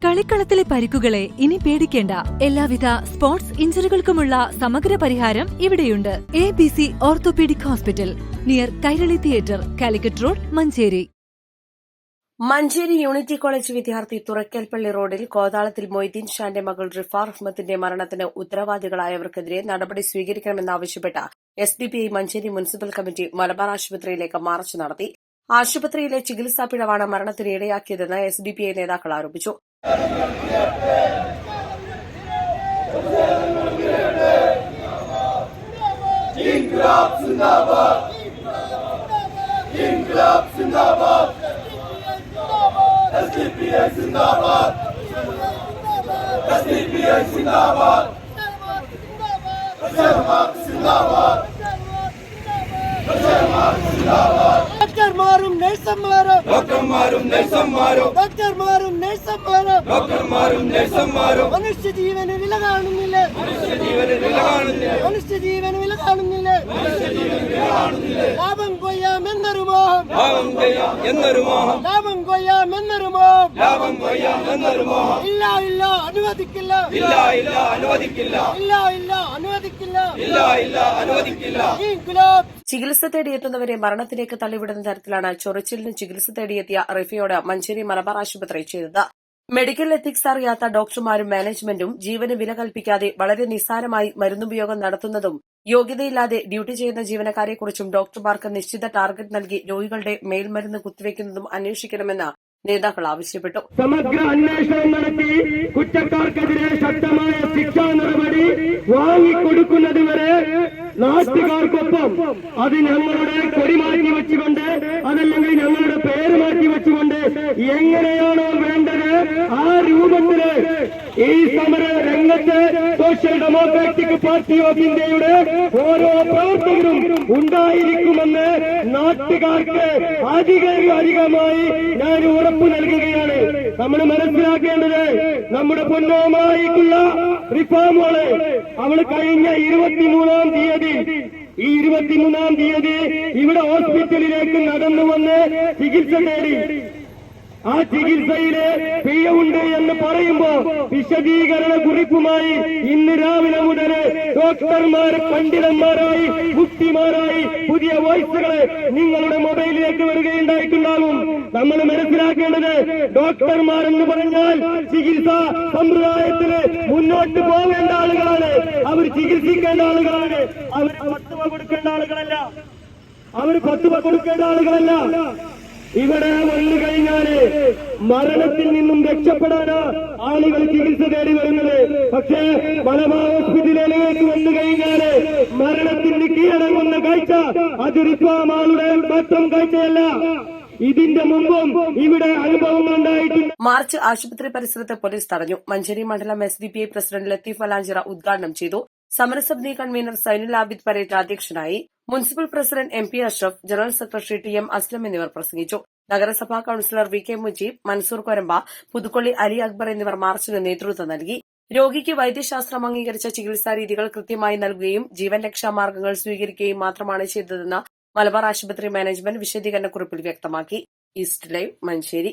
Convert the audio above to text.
കളിക്കളത്തിലെ പരിക്കുകളെ ഇനി പേടിക്കേണ്ട. എല്ലാവിധ സ്പോർട്സ് ഇഞ്ചുറികൾക്കുമുള്ള സമഗ്ര പരിഹാരം ഇവിടെയുണ്ട്. ABC orthopaedic hospital, near Kairali theatre, Calicut road, Manjeri. Manjeri unity college വിദ്യാർത്ഥി തുറക്കൽപ്പള്ളി റോഡിൽ കോതാളത്തിൽ മൊയ്തീൻ ഷാന്റെ മകൾ റിഫ റഹ്മത്തിന്റെ മരണത്തിന് ഉത്തരവാദികളായവർക്കെതിരെ നടപടി സ്വീകരിക്കണമെന്നാവശ്യപ്പെട്ട SDPI Manjeri municipal committee Malabar ആശുപത്രിയിലേക്ക് മാർച്ച് നടത്തി. ആശുപത്രിയിലെ ചികിത്സാ പിഴവാണ് മരണത്തിന് ഇടയാക്കിയതെന്ന് SDPI നേതാക്കൾ ആരോപിച്ചു. ഡോക്ടർമാരും നഴ്സുമാരും മനുഷ്യജീവന് വില കാണുന്നില്ലേ? ലാഭം കൊയ്യാമെന്നൊരു മോഹം, ലാഭം കൊയ്യാമെന്നൊരു മോഹം. ഇല്ല ഇല്ല അനുവദിക്കില്ല, ഇല്ല അനുവദിക്കില്ല. ചികിത്സ തേടിയെത്തുന്നവരെ മരണത്തിലേക്ക് തള്ളിവിടുന്ന തരത്തിലാണ് ചൊറിച്ചിലിന് ചികിത്സ തേടിയെത്തിയ റിഫയോട് മഞ്ചേരി മലബാർ ആശുപത്രി ചെയ്തത്. മെഡിക്കൽ എത്തിക്സ് അറിയാത്ത ഡോക്ടർമാരും മാനേജ്മെന്റും ജീവന് വില കൽപ്പിക്കാതെ വളരെ നിസ്സാരമായി മരുന്നുപയോഗം നടത്തുന്നതും യോഗ്യതയില്ലാതെ ഡ്യൂട്ടി ചെയ്യുന്ന ജീവനക്കാരെക്കുറിച്ചും ഡോക്ടർമാർക്ക് നിശ്ചിത ടാർഗറ്റ് നൽകി രോഗികളുടെ മേൽമരുന്ന് കുത്തിവെക്കുന്നതും അന്വേഷിക്കണമെന്ന് നേതാക്കൾ ആവശ്യപ്പെട്ടു. സമഗ്ര അന്വേഷണം നടത്തി കുറ്റക്കാർക്കെതിരെ ശക്തമായ ശിക്ഷാ നടപടി വാങ്ങിക്കൊടുക്കുന്നതുവരെ നാട്ടുകാർക്കൊപ്പം അത് ഞങ്ങളുടെ കൊടി മാറ്റി വെച്ചുകൊണ്ട് അതല്ലെങ്കിൽ ഞങ്ങളുടെ പേര് മാറ്റി വെച്ചുകൊണ്ട് എങ്ങനെയാണോ വേണ്ടത് ആ രൂപത്തില് ഈ സമര രംഗത്ത് സോഷ്യൽ ഡെമോക്രാറ്റിക് പാർട്ടി ഓഫ് ഇന്ത്യയുടെ ഓരോ പ്രവർത്തകരും ഉണ്ടായിരിക്കുമെന്ന് നാട്ടുകാർക്ക് അധികമായി ഞാൻ ഉറപ്പു നൽകുകയാണ്. നമ്മൾ മനസ്സിലാക്കേണ്ടത് നമ്മുടെ പൊന്നോമായിട്ടുള്ള റിഫാമോള് അവള് കഴിഞ്ഞ 23-ാം തീയതി ഇവിടെ ഹോസ്പിറ്റലിലേക്ക് നടന്നു വന്ന് ചികിത്സ തേടി. ആ ചികിത്സയില് പിഴവുണ്ട് എന്ന് പറയുമ്പോ വിശദീകരണ കുറിപ്പുമായി ഇന്ന് രാവിലെ മുതൽ ഡോക്ടർമാര് പണ്ഡിതന്മാരായി മുക്തിമാരായി പുതിയ വോയിസുകള് നിങ്ങളുടെ മൊബൈലിലേക്ക് വരികയുണ്ടായിട്ടുണ്ടാകും. നമ്മൾ മനസ്സിലാക്കേണ്ടത് ഡോക്ടർമാരെന്ന് പറഞ്ഞാൽ ചികിത്സാ സമ്പ്രദായത്തിന് മുന്നോട്ട് പോവേണ്ട ആളുകളാണ്. അവർ ചികിത്സിക്കേണ്ട ആളുകളാണ്. അവർ ഫത്വ കൊടുക്കേണ്ട ആളുകളല്ല. ഇവിടെ വന്നു കഴിഞ്ഞാല് മരണത്തിൽ നിന്നും രക്ഷപ്പെടാനാ ആളുകൾ ചികിത്സ തേടി വരുന്നത്. പക്ഷേ മലബാർ ഹോസ്പിറ്റലിലേക്ക് വന്നു കഴിഞ്ഞാല് മരണത്തിന് കീഴടങ്ങുന്ന കാഴ്ച അത് റിഫാമാളുടെ മാത്രം കാഴ്ചയല്ല, ഇതിന്റെ മുമ്പും ഇവിടെ അനുഭവങ്ങൾ ഉണ്ടായിട്ടുണ്ട്. മാർച്ച് ആശുപത്രി പരിസരത്ത് പോലീസ് തടഞ്ഞു. മഞ്ചേരി മണ്ഡലം SDPI പ്രസിഡന്റ് ലത്തീഫ് അലാഞ്ചിറ ഉദ്ഘാടനം ചെയ്തു. സമരസമിതി കൺവീനർ സൈനുൽ ആബിദ് പരേറ്റ് അധ്യക്ഷനായി. Municipal president MP Ashraf, general secretary TM Aslam എന്നിവർ പ്രസംഗിച്ചു. നഗരസഭാ കൌൺസിലർ VK മുജീബ്, മൻസൂർ കൊരമ്പ, പുതുക്കൊള്ളി അലി അക്ബർ എന്നിവർ മാർച്ചിന് നേതൃത്വം നൽകി. രോഗിക്ക് വൈദ്യശാസ്ത്രം അംഗീകരിച്ച ചികിത്സാ രീതികൾ കൃത്യമായി നൽകുകയും ജീവൻ രക്ഷാമാർഗ്ഗങ്ങൾ സ്വീകരിക്കുകയും മാത്രമാണ് ചെയ്തതെന്ന് മലബാർ ആശുപത്രി മാനേജ്മെന്റ് വിശദീകരണക്കുറിപ്പിൽ വ്യക്തമാക്കി. East live, Manjeri.